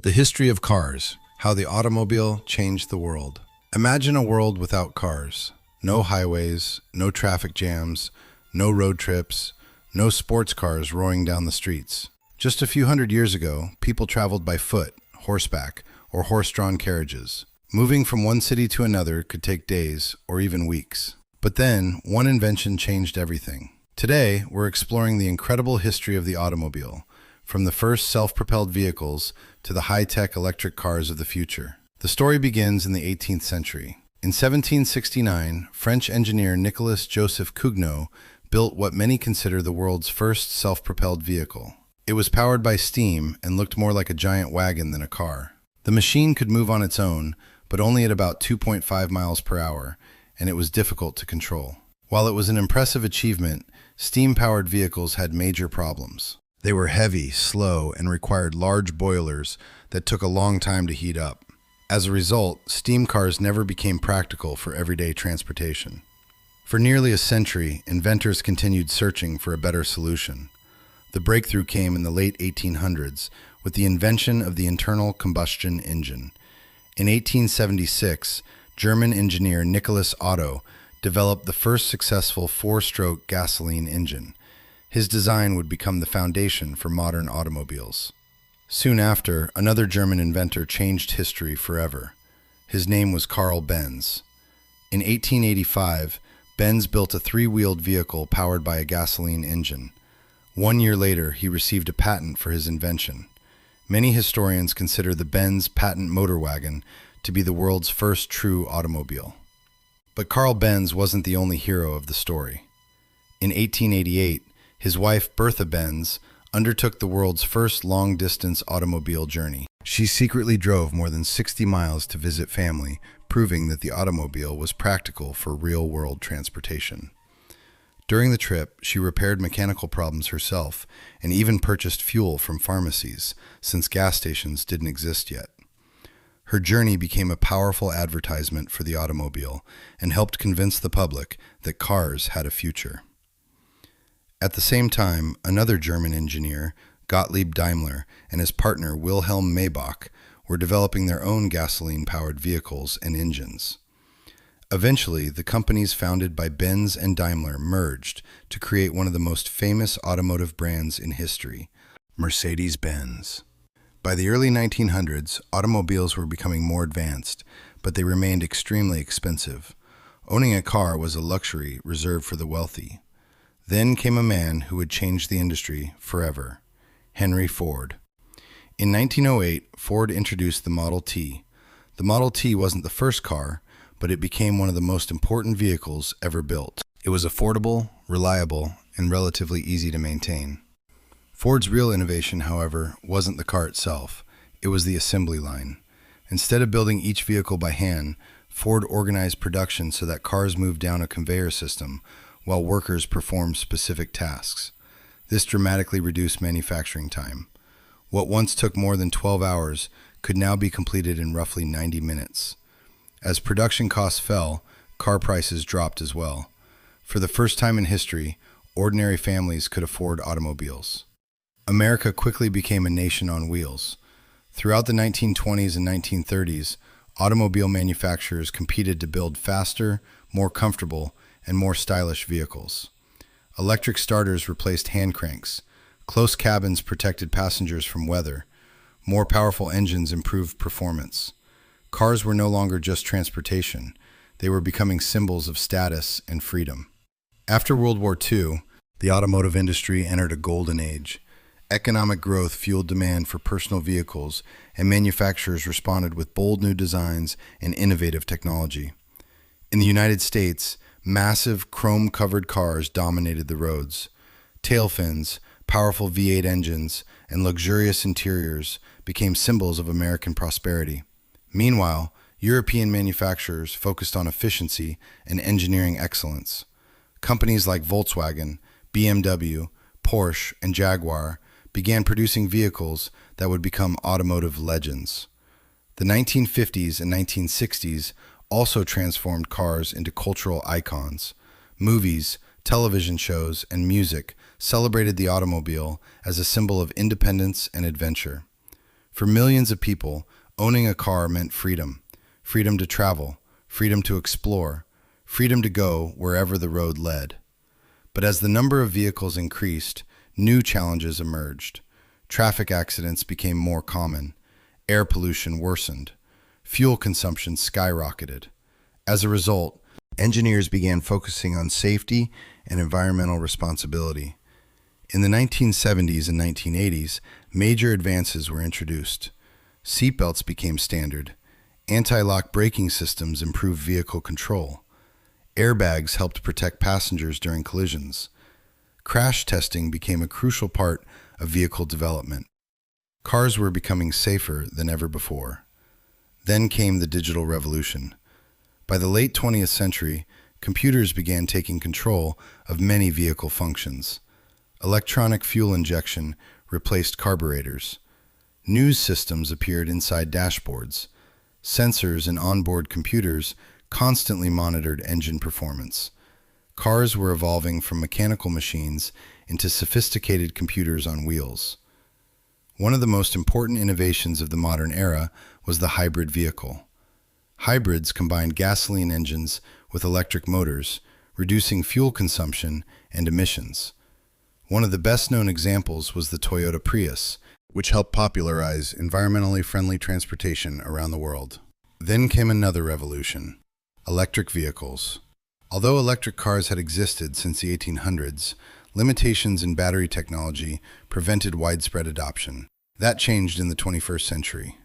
The history of cars, how the automobile changed the world. Imagine a world without cars. No highways, no traffic jams, no road trips, no sports cars roaring down the streets. Just a few hundred years ago, people traveled by foot, horseback, or horse-drawn carriages. Moving from one city to another could take days or even weeks. But then, one invention changed everything. Today, we're exploring the incredible history of the automobile, from the first self-propelled vehicles to the high-tech electric cars of the future. The story begins in the 18th century. In 1769, French engineer Nicolas Joseph Cugnot built what many consider the world's first self-propelled vehicle. It was powered by steam and looked more like a giant wagon than a car. The machine could move on its own, but only at about 2.5 miles per hour, and it was difficult to control. While it was an impressive achievement, steam-powered vehicles had major problems. They were heavy, slow, and required large boilers that took a long time to heat up. As a result, steam cars never became practical for everyday transportation. For nearly a century, inventors continued searching for a better solution. The breakthrough came in the late 1800s with the invention of the internal combustion engine. In 1876, German engineer Nicholas Otto developed the first successful four-stroke gasoline engine. His design would become the foundation for modern automobiles. Soon after, another German inventor changed history forever. His name was Karl Benz. In 1885, Benz built a three-wheeled vehicle powered by a gasoline engine. 1 year later, he received a patent for his invention. Many historians consider the Benz Patent-Motorwagen to be the world's first true automobile. But Karl Benz wasn't the only hero of the story. In 1888, his wife, Bertha Benz, undertook the world's first long-distance automobile journey. She secretly drove more than 60 miles to visit family, proving that the automobile was practical for real-world transportation. During the trip, she repaired mechanical problems herself and even purchased fuel from pharmacies, since gas stations didn't exist yet. Her journey became a powerful advertisement for the automobile and helped convince the public that cars had a future. At the same time, another German engineer, Gottlieb Daimler, and his partner Wilhelm Maybach were developing their own gasoline-powered vehicles and engines. Eventually, the companies founded by Benz and Daimler merged to create one of the most famous automotive brands in history, Mercedes-Benz. By the early 1900s, automobiles were becoming more advanced, but they remained extremely expensive. Owning a car was a luxury reserved for the wealthy. Then came a man who would change the industry forever, Henry Ford. In 1908, Ford introduced the Model T. The Model T wasn't the first car, but it became one of the most important vehicles ever built. It was affordable, reliable, and relatively easy to maintain. Ford's real innovation, however, wasn't the car itself. It was the assembly line. Instead of building each vehicle by hand, Ford organized production so that cars moved down a conveyor system while workers performed specific tasks. This dramatically reduced manufacturing time. What once took more than 12 hours could now be completed in roughly 90 minutes. As production costs fell, car prices dropped as well. For the first time in history, ordinary families could afford automobiles. America quickly became a nation on wheels. Throughout the 1920s and 1930s, automobile manufacturers competed to build faster, more comfortable, and more stylish vehicles. Electric starters replaced hand cranks. Close cabins protected passengers from weather. More powerful engines improved performance. Cars were no longer just transportation. They were becoming symbols of status and freedom. After World War II, the automotive industry entered a golden age. Economic growth fueled demand for personal vehicles, and manufacturers responded with bold new designs and innovative technology. In the United States, massive chrome-covered cars dominated the roads. Tail fins, powerful V8 engines, and luxurious interiors became symbols of American prosperity. Meanwhile, European manufacturers focused on efficiency and engineering excellence. Companies like Volkswagen, BMW, Porsche, and Jaguar began producing vehicles that would become automotive legends. The 1950s and 1960s also transformed cars into cultural icons. Movies, television shows, and music celebrated the automobile as a symbol of independence and adventure. For millions of people, owning a car meant freedom. Freedom to travel, freedom to explore, freedom to go wherever the road led. But as the number of vehicles increased, new challenges emerged. Traffic accidents became more common. Air pollution worsened. Fuel consumption skyrocketed. As a result, engineers began focusing on safety and environmental responsibility. In the 1970s and 1980s, major advances were introduced. Seatbelts became standard. Anti-lock braking systems improved vehicle control. Airbags helped protect passengers during collisions. Crash testing became a crucial part of vehicle development. Cars were becoming safer than ever before. Then came the digital revolution. By the late 20th century, computers began taking control of many vehicle functions. Electronic fuel injection replaced carburetors. News systems appeared inside dashboards. Sensors and onboard computers constantly monitored engine performance. Cars were evolving from mechanical machines into sophisticated computers on wheels. One of the most important innovations of the modern era was the hybrid vehicle. Hybrids combined gasoline engines with electric motors, reducing fuel consumption and emissions. One of the best-known examples was the Toyota Prius, which helped popularize environmentally friendly transportation around the world. Then came another revolution: electric vehicles. Although electric cars had existed since the 1800s, limitations in battery technology prevented widespread adoption. That changed in the 21st century.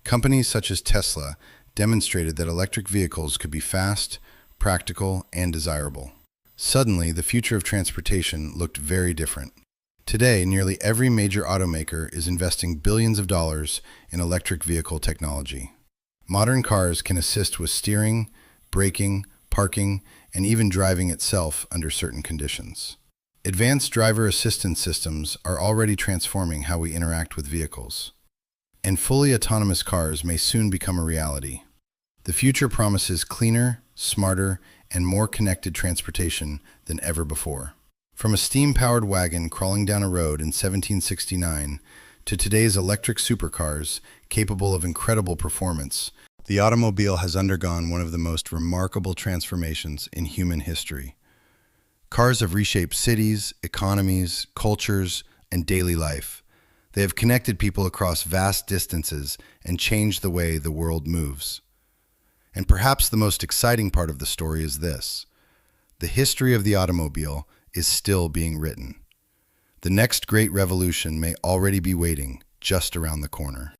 Companies such as Tesla demonstrated that electric vehicles could be fast, practical, and desirable. Suddenly, the future of transportation looked very different. Today, nearly every major automaker is investing billions of dollars in electric vehicle technology. Modern cars can assist with steering, braking, parking, and even driving itself under certain conditions. Advanced driver assistance systems are already transforming how we interact with vehicles. And fully autonomous cars may soon become a reality. The future promises cleaner, smarter, and more connected transportation than ever before. From a steam-powered wagon crawling down a road in 1769 to today's electric supercars capable of incredible performance, the automobile has undergone one of the most remarkable transformations in human history. Cars have reshaped cities, economies, cultures, and daily life. They have connected people across vast distances and changed the way the world moves. And perhaps the most exciting part of the story is this: the history of the automobile is still being written. The next great revolution may already be waiting just around the corner.